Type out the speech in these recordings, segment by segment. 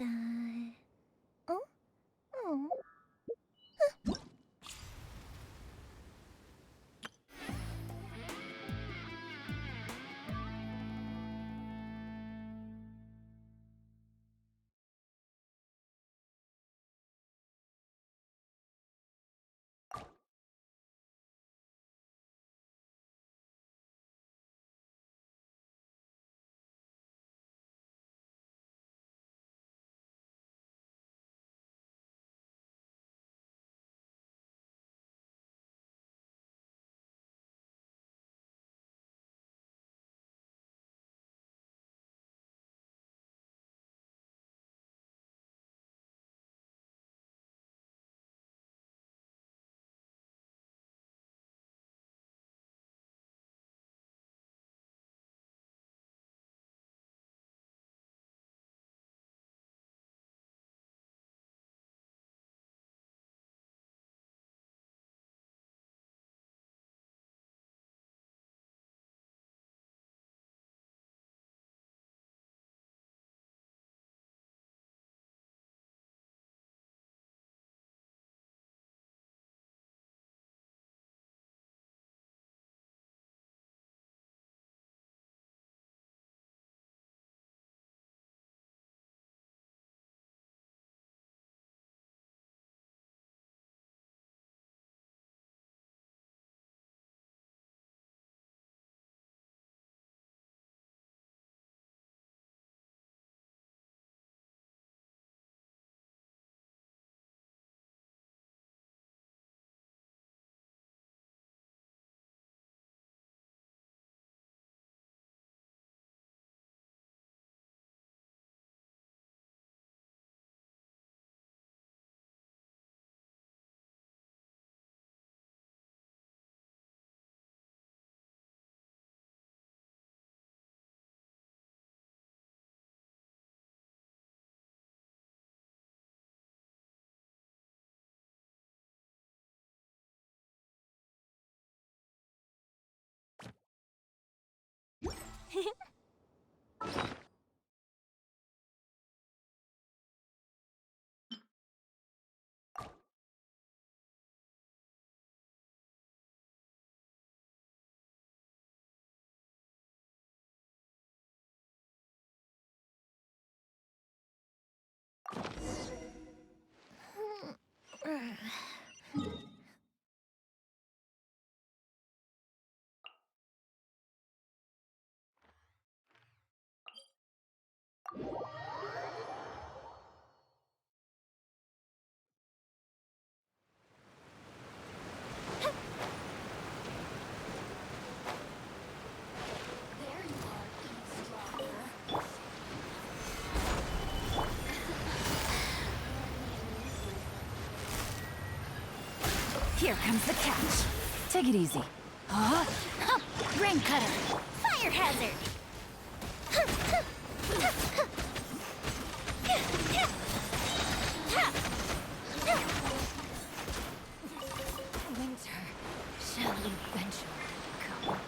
Oh? Oh. Here comes the catch. Take it easy. Huh? Rain cutter! Fire hazard! Winter shall eventually come.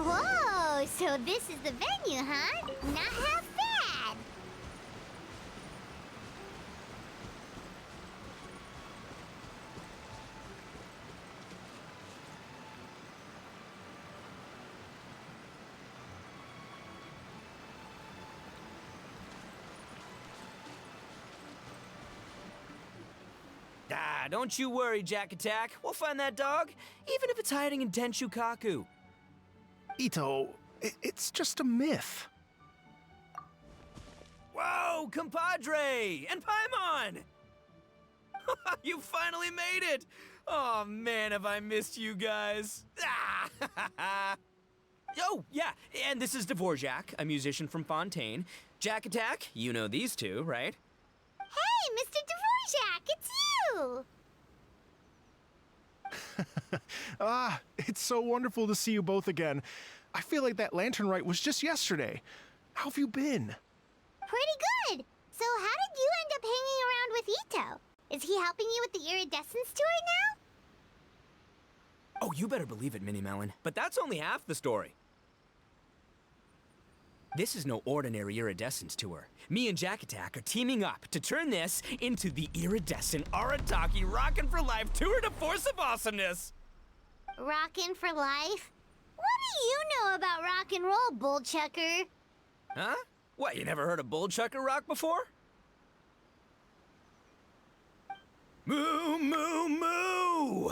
Whoa, so this is the venue, huh? Not half bad. Ah, don't you worry, Jack Attack. We'll find that dog, even if it's hiding in Tenshukaku. Ito, it's just a myth. Whoa, compadre! And Paimon! You finally made it! Oh man, have I missed you guys. Ah! Oh, yeah, and this is Dvorak, a musician from Fontaine. Jack Attack, you know these two, right? Hey, Mr. Dvorak, it's you! It's so wonderful to see you both again. I feel like that lantern rite was just yesterday. How have you been? Pretty good. So how did you end up hanging around with Ito? Is he helping you with the Iridescent tour now? Oh, you better believe it, Minnie Melon. But that's only half the story. This is no ordinary Iridescent tour. Me and Jack Attack are teaming up to turn this into the Iridescent Arataki Rockin' for Life Tour de Force of Awesomeness! Rockin' for life? What do you know about rock and roll, bullchucker? Huh? What, you never heard a bull chucker rock before? Moo, moo, moo!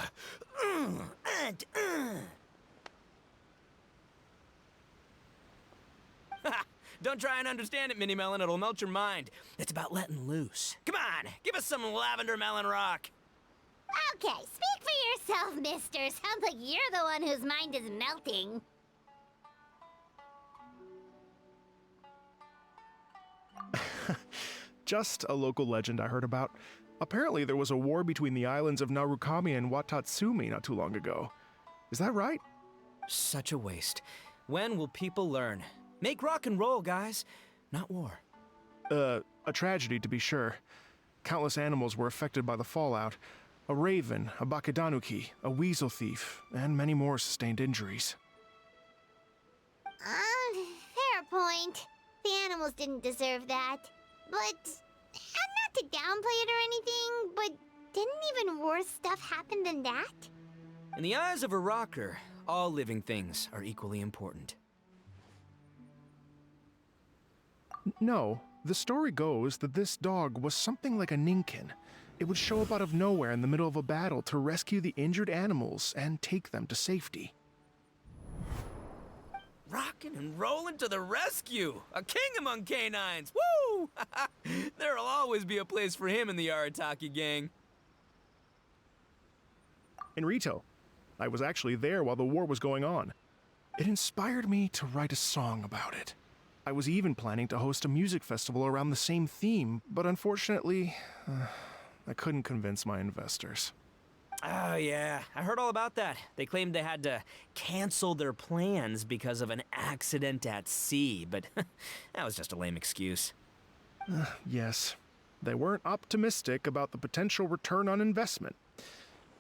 Don't try and understand it, Minnie Melon. It'll melt your mind. It's about letting loose. Come on, give us some lavender melon rock. Okay, speak for yourself, mister. Sounds like you're the one whose mind is melting. Just a local legend I heard about. Apparently there was a war between the islands of Narukami and Watatsumi not too long ago. Is that right? Such a waste. When will people learn? Make rock and roll, guys, not war. A tragedy to be sure. Countless animals were affected by the fallout. A raven, a bakedanuki, a weasel thief, and many more sustained injuries. Fair point. The animals didn't deserve that. But, not to downplay it or anything, but didn't even worse stuff happen than that? In the eyes of a rocker, all living things are equally important. No, the story goes that this dog was something like a ninkin. It would show up out of nowhere in the middle of a battle to rescue the injured animals and take them to safety. Rockin' and rollin' to the rescue! A king among canines! Woo! There'll always be a place for him in the Arataki gang. In Rito, I was actually there while the war was going on. It inspired me to write a song about it. I was even planning to host a music festival around the same theme, but unfortunately, I couldn't convince my investors. Oh yeah, I heard all about that. They claimed they had to cancel their plans because of an accident at sea, but that was just a lame excuse. Yes, they weren't optimistic about the potential return on investment.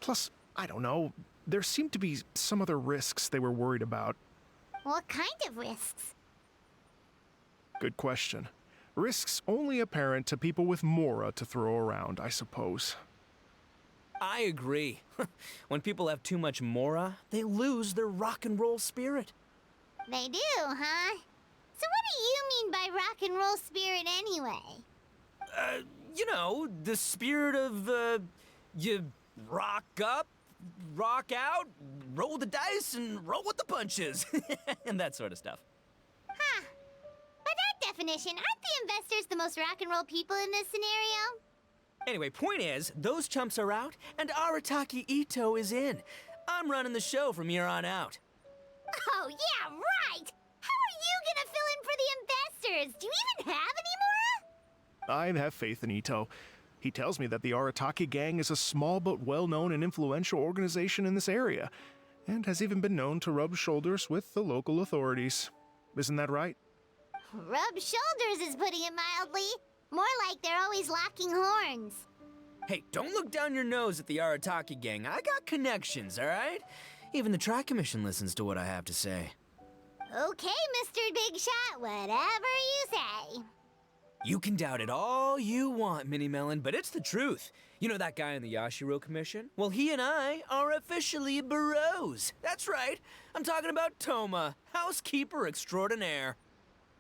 Plus, I don't know, there seemed to be some other risks they were worried about. What kind of risks? Good question. Risks only apparent to people with mora to throw around, I suppose. I agree. When people have too much mora, they lose their rock and roll spirit. They do, huh? So what do you mean by rock and roll spirit anyway? You know, the spirit of, you rock up, rock out, roll the dice, and roll with the punches. And that sort of stuff. Huh. By that definition, aren't the investors the most rock and roll people in this scenario? Anyway, point is, those chumps are out, and Arataki Ito is in. I'm running the show from here on out. Oh, yeah, right! How are you gonna fill in for the investors? Do you even have any more? I have faith in Ito. He tells me that the Arataki gang is a small but well-known and influential organization in this area, and has even been known to rub shoulders with the local authorities. Isn't that right? Rub shoulders is putting it mildly. More like they're always locking horns. Hey, don't look down your nose at the Arataki gang. I got connections, all right? Even the Tri-Commission listens to what I have to say. Okay, Mr. Big Shot, whatever you say. You can doubt it all you want, Minnie Melon, but it's the truth. You know that guy in the Yashiro Commission? Well, he and I are officially bros. That's right. I'm talking about Toma, housekeeper extraordinaire.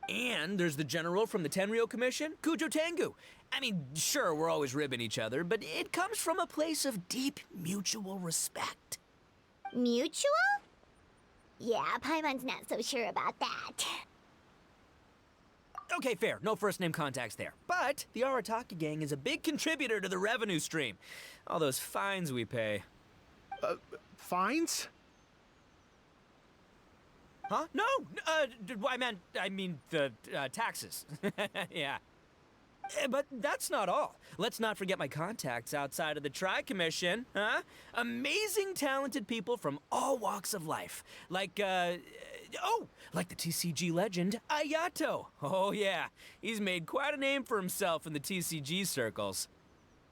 And there's the general from the Tenryo Commission, Kujo Tengu. I mean, sure, we're always ribbing each other, but it comes from a place of deep mutual respect. Mutual? Yeah, Paimon's not so sure about that. Okay, fair. No first-name contacts there. But the Arataki gang is a big contributor to the revenue stream. All those fines we pay. Fines? Huh? No! I mean the taxes. Yeah. But that's not all. Let's not forget my contacts outside of the Tri-Commission, huh? Amazing, talented people from all walks of life. Like the TCG legend, Ayato. Oh yeah, he's made quite a name for himself in the TCG circles.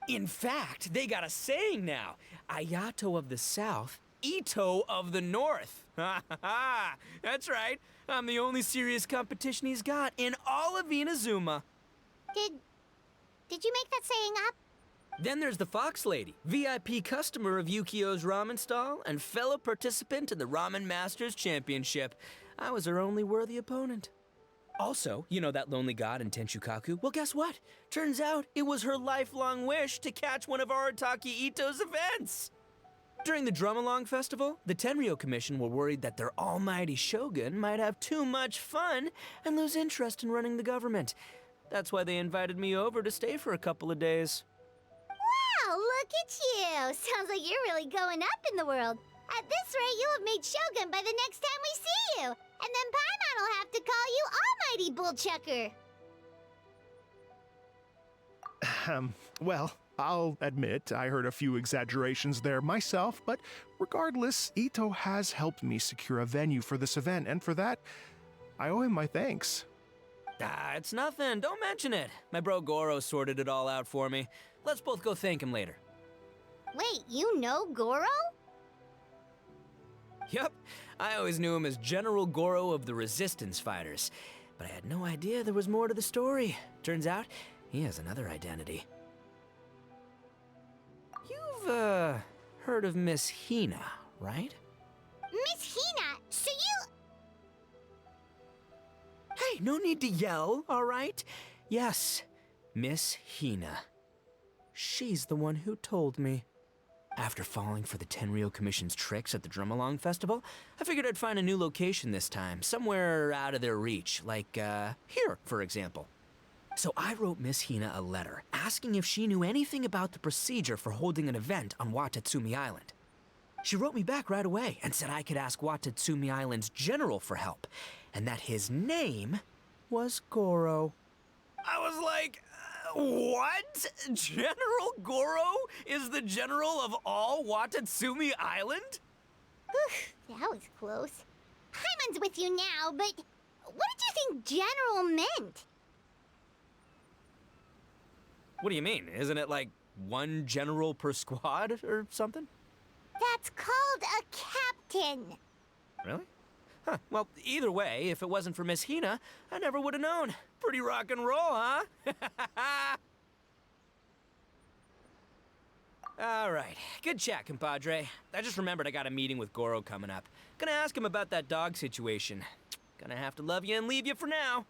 In fact, they got a saying now. Ayato of the South, Ito of the North. Ha ha ha! That's right. I'm the only serious competition he's got in all of Inazuma. Did you make that saying up? Then there's the Fox Lady, VIP customer of Yukio's ramen stall and fellow participant in the Ramen Masters Championship. I was her only worthy opponent. Also, you know that lonely god in Tenshukaku? Well, guess what? Turns out it was her lifelong wish to catch one of Arataki Ito's events. During the Drum-Along Festival, the Tenryo Commission were worried that their almighty shogun might have too much fun and lose interest in running the government. That's why they invited me over to stay for a couple of days. Wow, look at you! Sounds like you're really going up in the world. At this rate, you'll have made Shogun by the next time we see you. And then Paimon will have to call you Almighty Bullchucker. Well, I'll admit I heard a few exaggerations there myself, but regardless, Ito has helped me secure a venue for this event, and for that, I owe him my thanks. It's nothing. Don't mention it. My bro Goro sorted it all out for me. Let's both go thank him later. Wait, you know Goro? Yup. I always knew him as General Goro of the Resistance Fighters. But I had no idea there was more to the story. Turns out, he has another identity. You've, heard of Miss Hina, right? Miss Hina, so you... Hey, no need to yell, all right? Yes, Miss Hina. She's the one who told me. After falling for the Tenryo Commission's tricks at the Drum-Along Festival, I figured I'd find a new location this time, somewhere out of their reach, like, here, for example. So I wrote Miss Hina a letter, asking if she knew anything about the procedure for holding an event on Watatsumi Island. She wrote me back right away and said I could ask Watatsumi Island's general for help, and that his name was Goro. I was like, what? General Goro is the general of all Watatsumi Island? Whew, that was close. Paimon's with you now, but what did you think general meant? What do you mean? Isn't it like one general per squad or something? That's called a captain. Really? Huh. Well, either way, if it wasn't for Miss Hina, I never would have known. Pretty rock and roll, huh? All right. Good chat, compadre. I just remembered I got a meeting with Goro coming up. Gonna ask him about that dog situation. Gonna have to love you and leave you for now.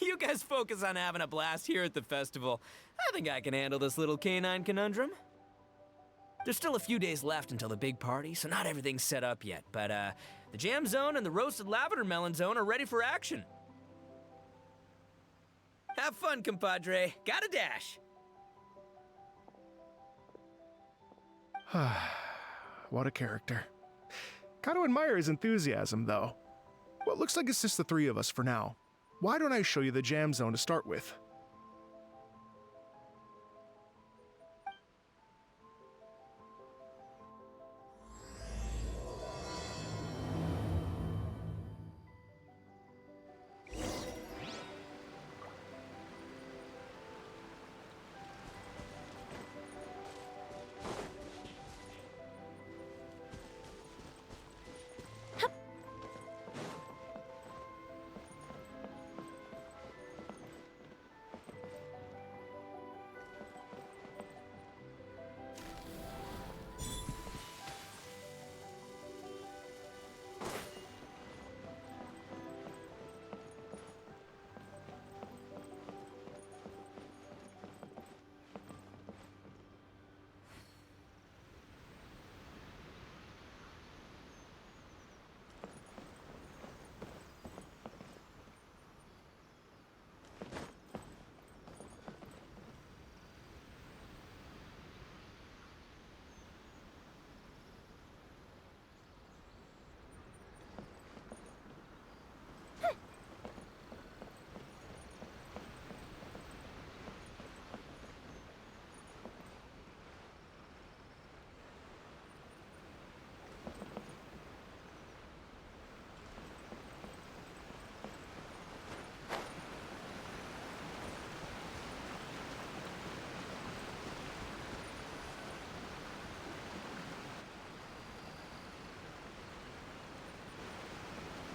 You guys focus on having a blast here at the festival. I think I can handle this little canine conundrum. There's still a few days left until the big party, so not everything's set up yet, but the jam zone and the roasted lavender melon zone are ready for action. Have fun, compadre. Gotta dash. What a character. Gotta admire his enthusiasm, though. Well, it looks like it's just the three of us for now. Why don't I show you the jam zone to start with?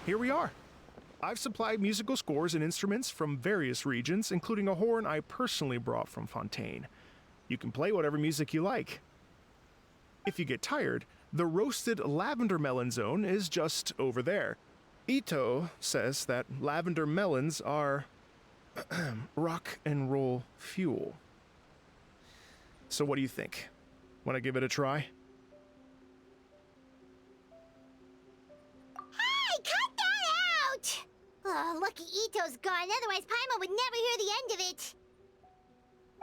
here we are. I've supplied musical scores and instruments from various regions, including a horn I personally brought from Fontaine. You can play whatever music you like. If you get tired, the roasted lavender melon zone is just over there. Ito says that lavender melons are rock and roll fuel. So what do you think? Want to give it a try? Hey, cut that out! Oh, lucky Ito's gone, otherwise Paimon would never hear the end of it.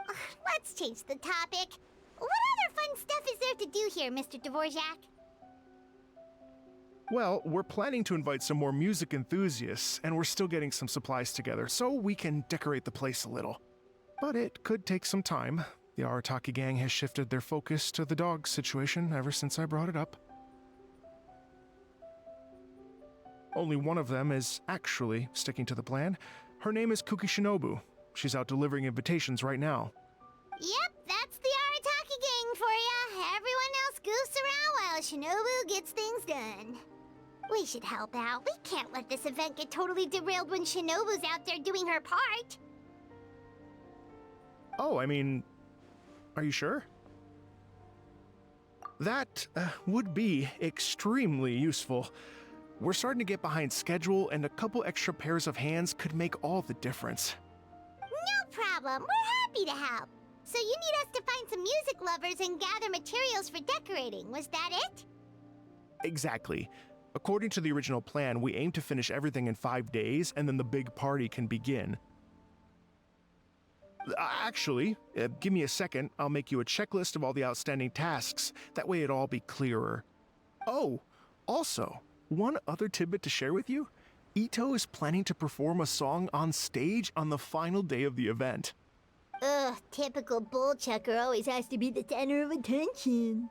Ugh, let's change the topic. What other fun stuff is there to do here, Mr. Dvorak? Well, we're planning to invite some more music enthusiasts, and we're still getting some supplies together so we can decorate the place a little. But it could take some time. The Arataki gang has shifted their focus to the dog situation ever since I brought it up. Only one of them is actually sticking to the plan. Her name is Kuki Shinobu. She's out delivering invitations right now. Yep, that's the Arataki gang for ya. Everyone else goofs around while Shinobu gets things done. We should help out. We can't let this event get totally derailed when Shinobu's out there doing her part. Oh, I mean, are you sure? That would be extremely useful. We're starting to get behind schedule, and a couple extra pairs of hands could make all the difference. No problem. We're happy to help. So you need us to find some music lovers and gather materials for decorating. Was that it? Exactly. According to the original plan, we aim to finish everything in 5 days, and then the big party can begin. Actually, give me a second. I'll make you a checklist of all the outstanding tasks. That way it'll all be clearer. Oh, also, one other tidbit to share with you. Ito is planning to perform a song on stage on the final day of the event. Ugh, typical bull chucker always has to be the center of attention.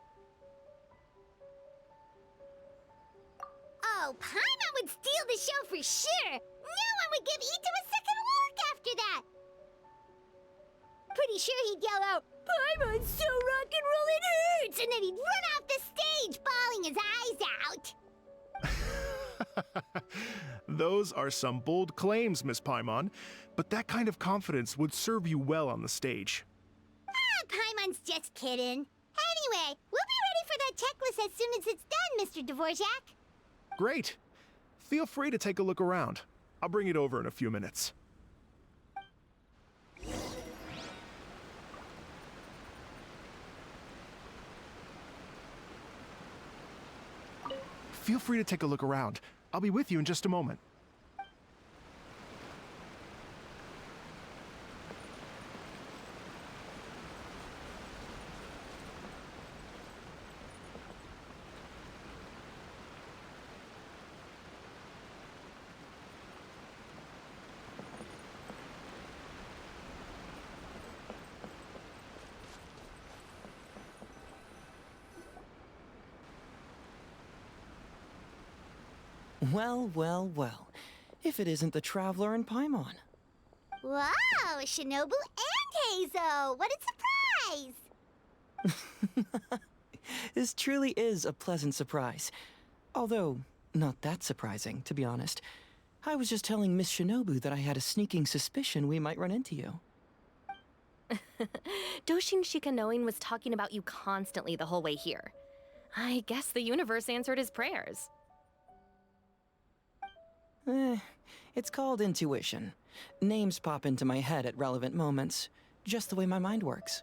Oh, Paimon would steal the show for sure! No one would give Ito a second look after that! Pretty sure he'd yell out, "Paimon's so rock and roll it hurts!" And then he'd run off the stage, bawling his eyes out. Those are some bold claims, Miss Paimon, but that kind of confidence would serve you well on the stage. Ah, Paimon's just kidding. Anyway, we'll be ready for that checklist as soon as it's done, Mr. Dvorak. Great. Feel free to take a look around. I'll bring it over in a few minutes. Feel free to take a look around. I'll be with you in just a moment. Well, well, well. If it isn't the Traveler and Paimon. Wow, Shinobu and Heizo! What a surprise! This truly is a pleasant surprise. Although, not that surprising, to be honest. I was just telling Miss Shinobu that I had a sneaking suspicion we might run into you. Doshin Shikanoin was talking about you constantly the whole way here. I guess the universe answered his prayers. It's called intuition. Names pop into my head at relevant moments, just the way my mind works.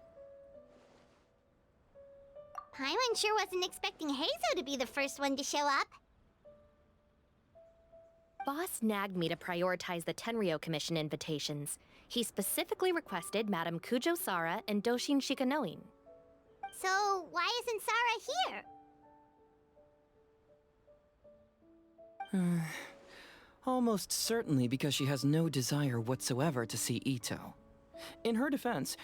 Paimon sure wasn't expecting Heizo to be the first one to show up. Boss nagged me to prioritize the Tenryo Commission invitations. He specifically requested Madame Kujo Sara and Doshin Shikanoin. So, why isn't Sara here? Almost certainly because she has no desire whatsoever to see Ito. In her defense,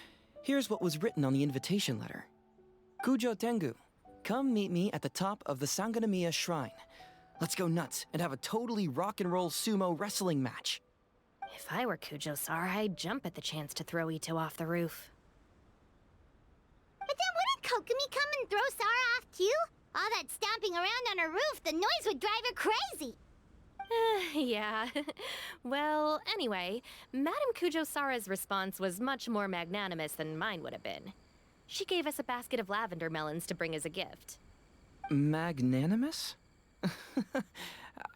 here's what was written on the invitation letter. Kujo Tengu, come meet me at the top of the Sangonomiya Shrine. Let's go nuts and have a totally rock and roll sumo wrestling match. If I were Kujo Sara, I'd jump at the chance to throw Ito off the roof. But then wouldn't Kokomi come and throw Sara off too? All that stomping around on her roof, the noise would drive her crazy. Yeah. Well, anyway, Madame Kujo-Sara's response was much more magnanimous than mine would have been. She gave us a basket of lavender melons to bring as a gift. Magnanimous?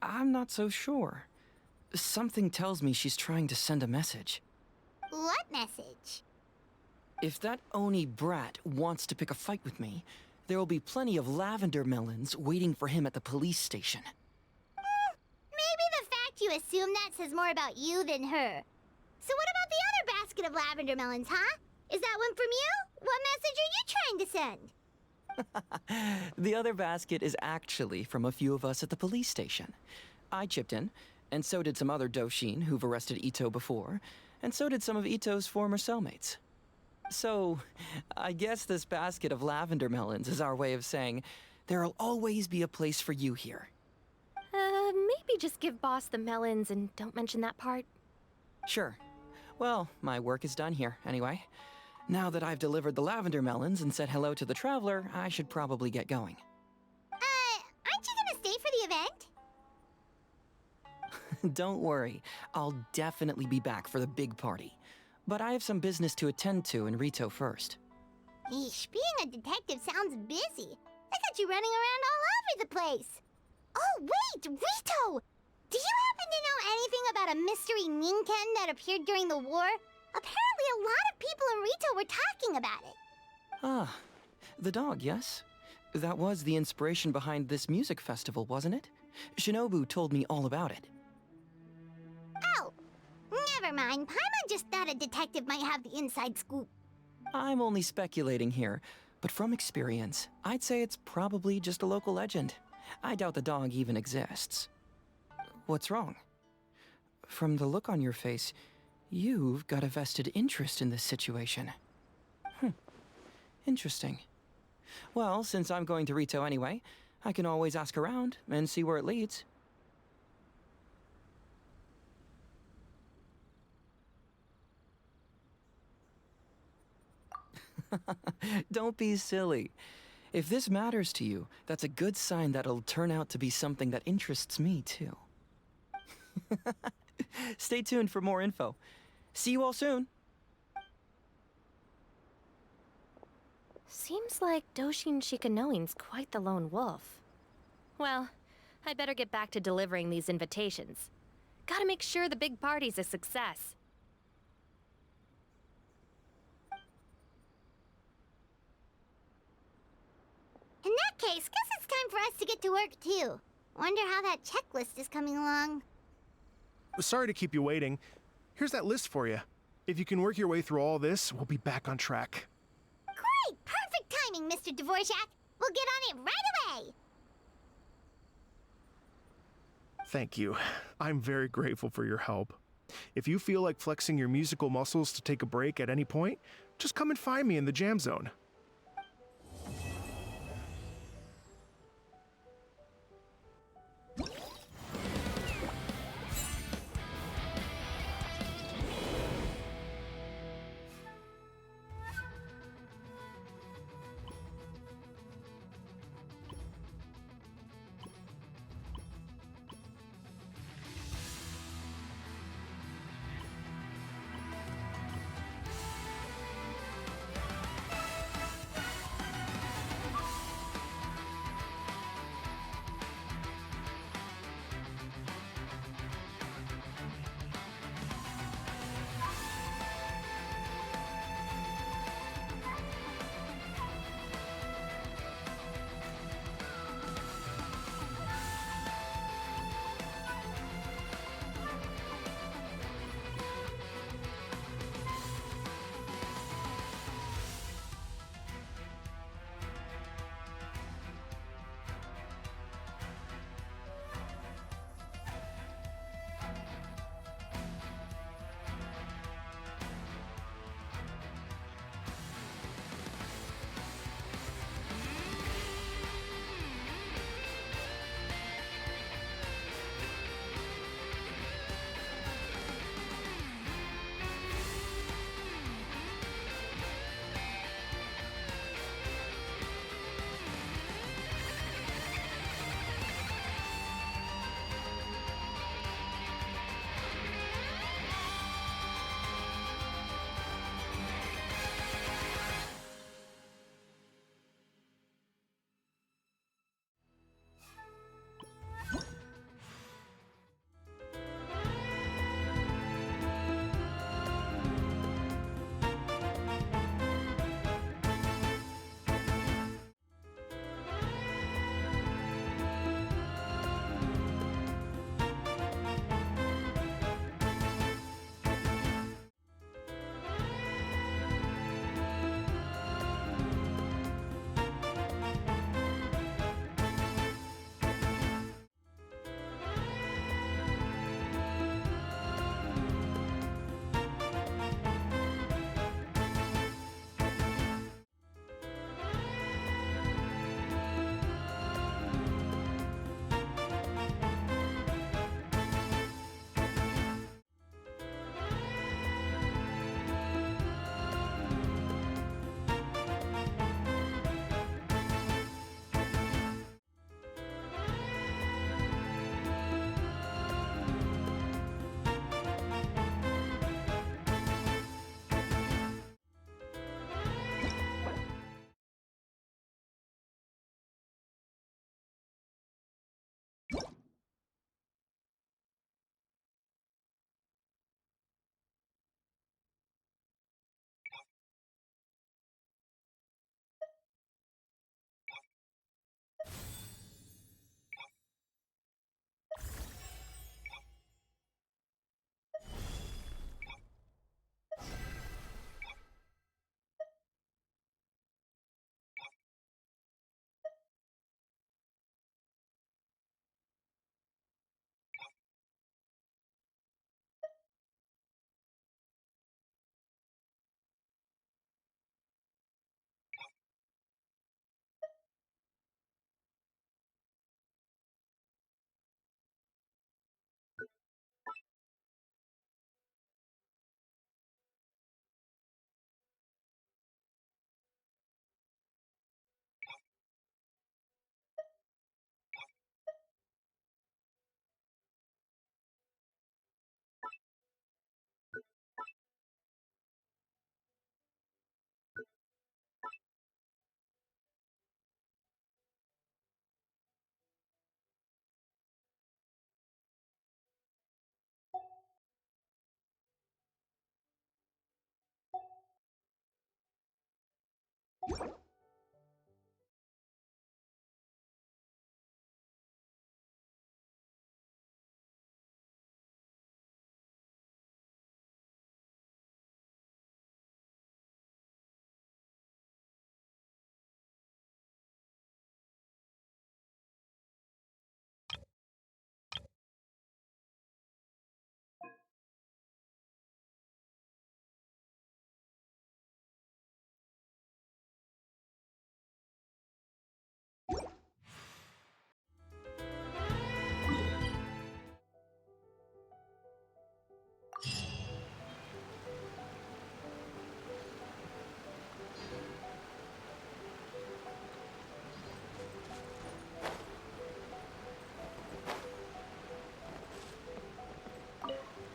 I'm not so sure. Something tells me she's trying to send a message. What message? If that Oni brat wants to pick a fight with me, there will be plenty of lavender melons waiting for him at the police station. Maybe the fact you assume that says more about you than her. So what about the other basket of lavender melons, huh? Is that one from you? What message are you trying to send? The other basket is actually from a few of us at the police station. I chipped in, and so did some other Doshin who've arrested Ito before, and so did some of Ito's former cellmates. So, I guess this basket of lavender melons is our way of saying, there'll always be a place for you here. Maybe just give Boss the melons and don't mention that part. Sure. Well, my work is done here, anyway. Now that I've delivered the lavender melons and said hello to the traveler, I should probably get going. Aren't you gonna stay for the event? Don't worry, I'll definitely be back for the big party. But I have some business to attend to in Rito first. Eesh, being a detective sounds busy. I got you running around all over the place. Oh, wait, Rito! Do you happen to know anything about a mystery Ninken that appeared during the war? Apparently a lot of people in Rito were talking about it. Ah, the dog, yes? That was the inspiration behind this music festival, wasn't it? Shinobu told me all about it. Oh, never mind. Paimon just thought a detective might have the inside scoop. I'm only speculating here, but from experience, I'd say it's probably just a local legend. I doubt the dog even exists. What's wrong? From the look on your face, you've got a vested interest in this situation. Interesting. Well, since I'm going to Rito anyway, I can always ask around and see where it leads. Don't be silly. If this matters to you, that's a good sign that it'll turn out to be something that interests me, too. Stay tuned for more info. See you all soon. Seems like Doshin Shikanoin's quite the lone wolf. Well, I'd better get back to delivering these invitations. Gotta make sure the big party's a success. In that case, guess it's time for us to get to work, too. Wonder how that checklist is coming along. Sorry to keep you waiting. Here's that list for you. If you can work your way through all this, we'll be back on track. Great! Perfect timing, Mr. Dvorak. We'll get on it right away! Thank you. I'm very grateful for your help. If you feel like flexing your musical muscles to take a break at any point, just come and find me in the jam zone.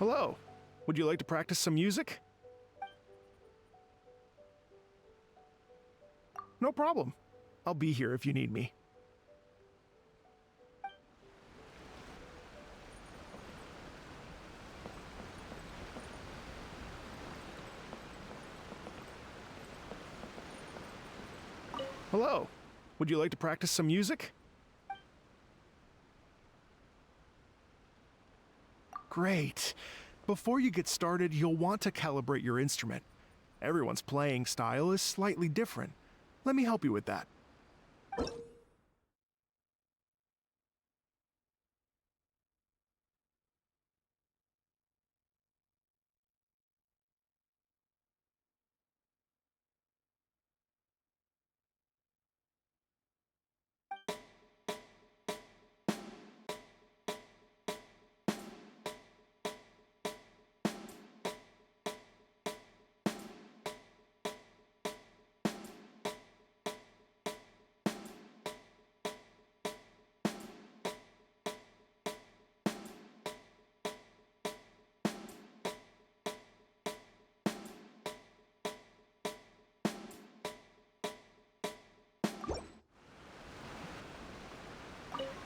Hello. Would you like to practice some music? No problem. I'll be here if you need me. Hello. Would you like to practice some music? Great. Before you get started, you'll want to calibrate your instrument. Everyone's playing style is slightly different. Let me help you with that.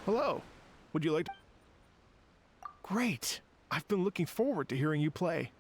Hello. Would you like to... Great. I've been looking forward to hearing you play.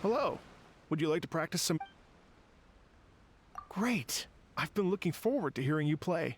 Hello. Would you like to practice some? Great. I've been looking forward to hearing you play.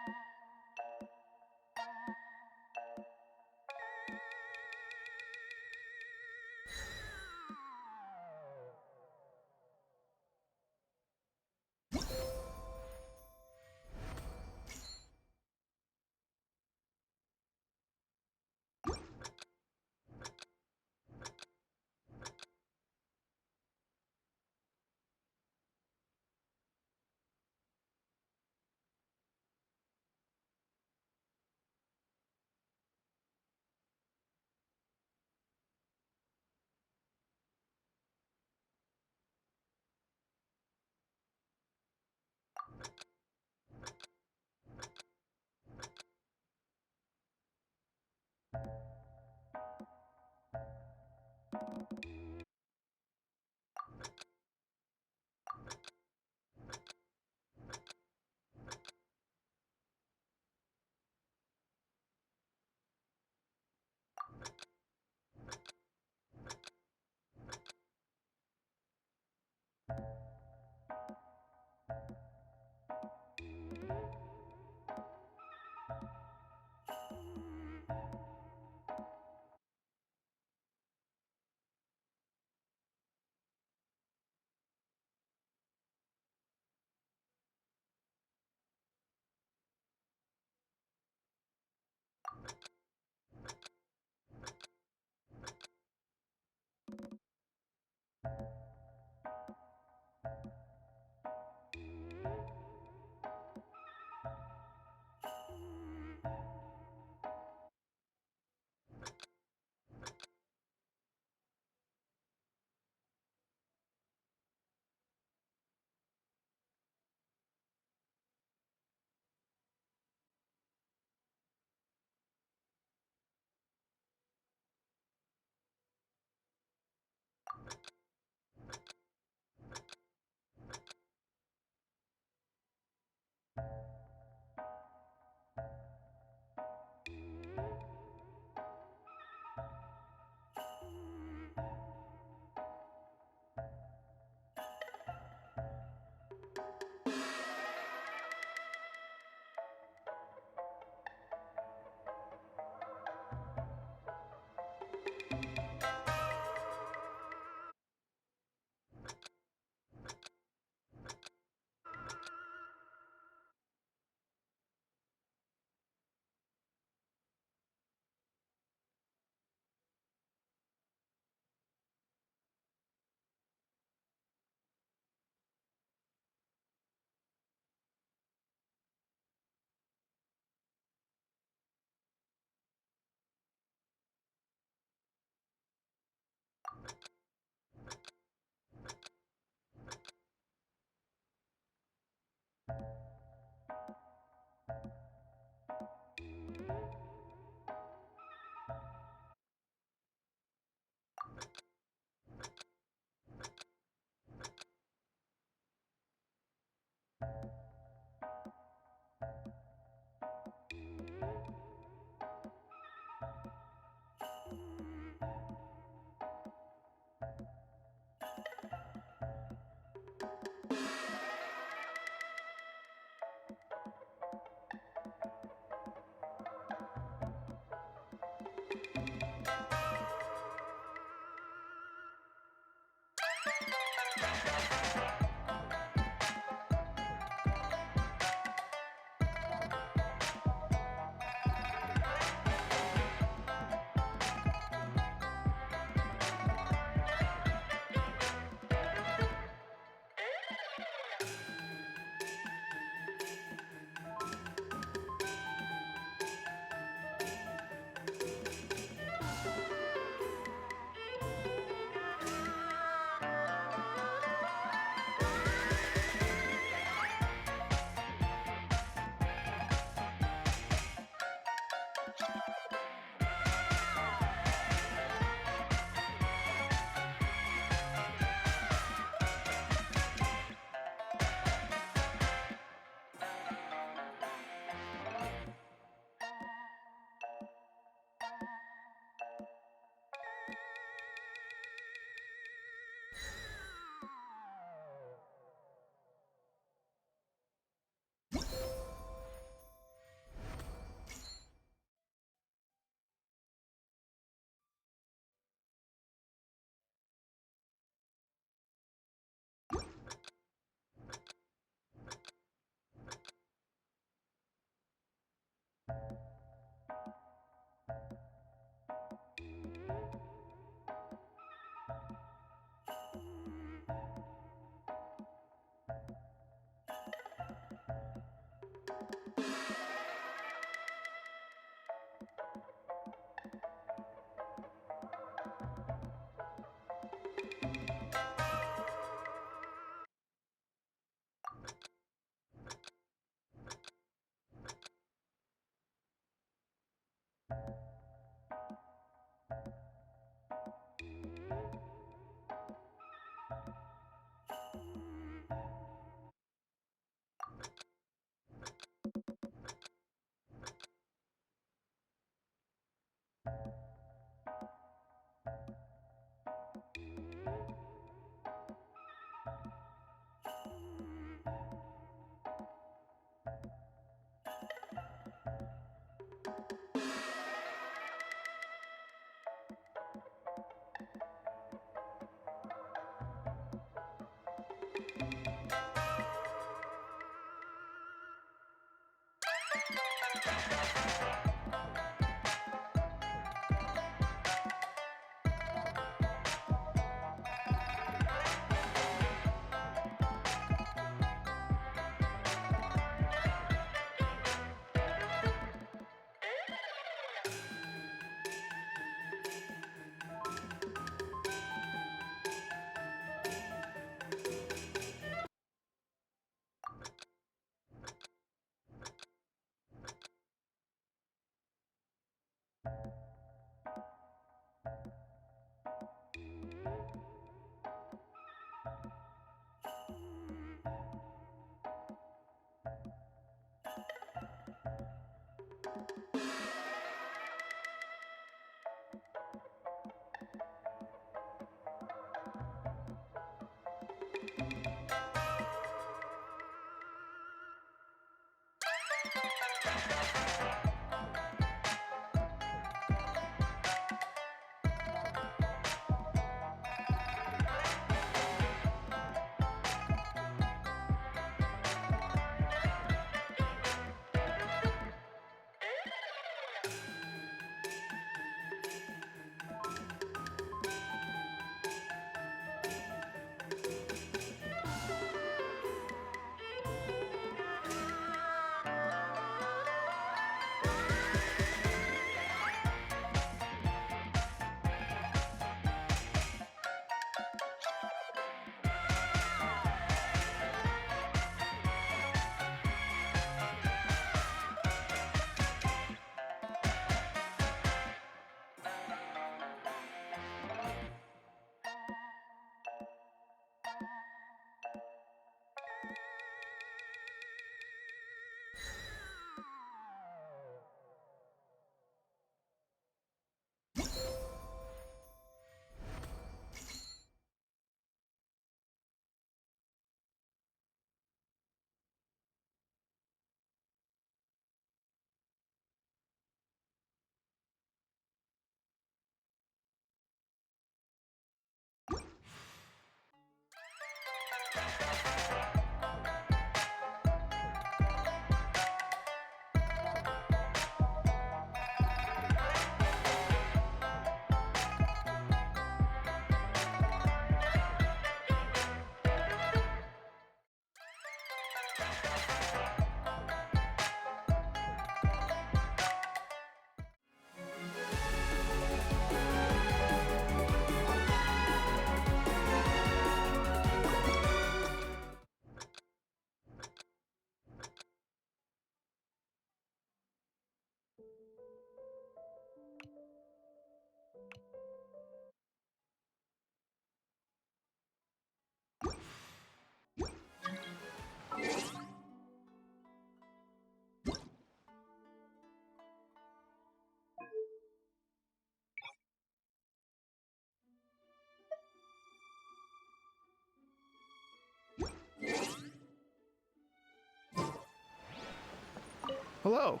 Hello.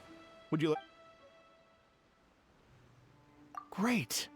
Would you like... Great.